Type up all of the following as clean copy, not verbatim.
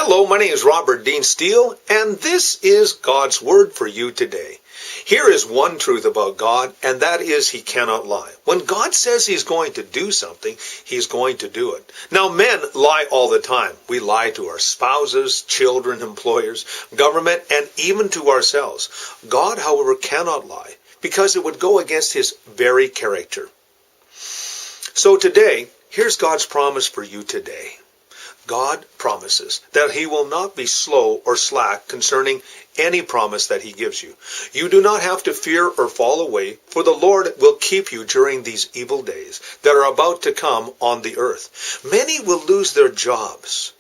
Hello, my name is Robert Dean Steele, and this is God's Word for you today. Here is one truth about God, and that is He cannot lie. When God says He's going to do something, He's going to do it. Now, men lie all the time. We lie to our spouses, children, employers, government, and even to ourselves. God, however, cannot lie, because it would go against His very character. So today, here's God's promise for you today. God promises that He will not be slow or slack concerning any promise that He gives you. You do not have to fear or fall away, for the Lord will keep you during these evil days that are about to come on the earth. Many will lose their jobs,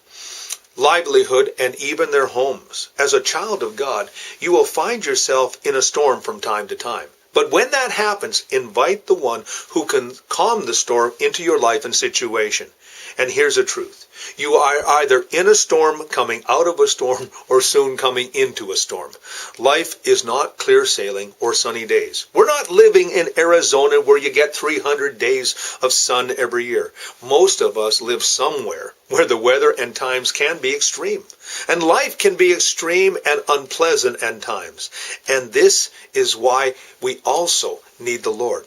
livelihood, and even their homes. As a child of God, you will find yourself in a storm from time to time. But when that happens, invite the one who can calm the storm into your life and situation. And here's the truth. You are either in a storm, coming out of a storm, or soon coming into a storm. Life is not clear sailing or sunny days. We're not living in Arizona where you get 300 days of sun every year. Most of us live somewhere where the weather and times can be extreme. And life can be extreme and unpleasant at times. And this is why we also need the Lord.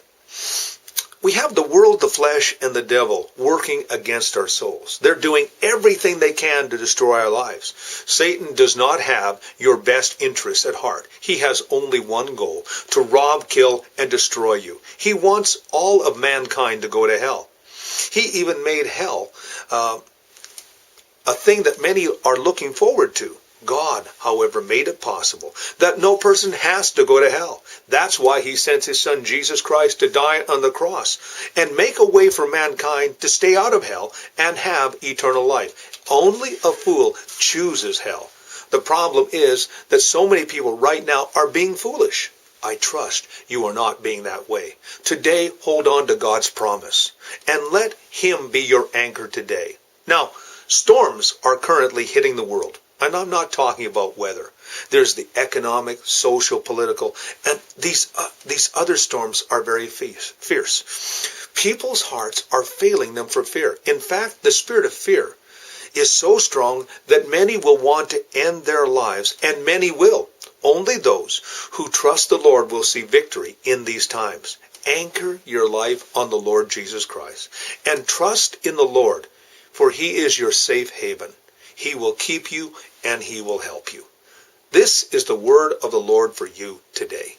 We have the world, the flesh, and the devil working against our souls. They're doing everything they can to destroy our lives. Satan does not have your best interests at heart. He has only one goal: to rob, kill, and destroy you. He wants all of mankind to go to hell. He even made hell a thing that many are looking forward to. God, however, made it possible that no person has to go to hell. That's why He sent His Son Jesus Christ to die on the cross and make a way for mankind to stay out of hell and have eternal life. Only a fool chooses hell. The problem is that so many people right now are being foolish. I trust you are not being that way. Today, hold on to God's promise and let Him be your anchor today. Now, storms are currently hitting the world. And I'm not talking about weather. There's the economic, social, political, and these other storms are very fierce. People's hearts are failing them for fear. In fact, the spirit of fear is so strong that many will want to end their lives, and many will. Only those who trust the Lord will see victory in these times. Anchor your life on the Lord Jesus Christ and trust in the Lord, for He is your safe haven. He will keep you and He will help you. This is the word of the Lord for you today.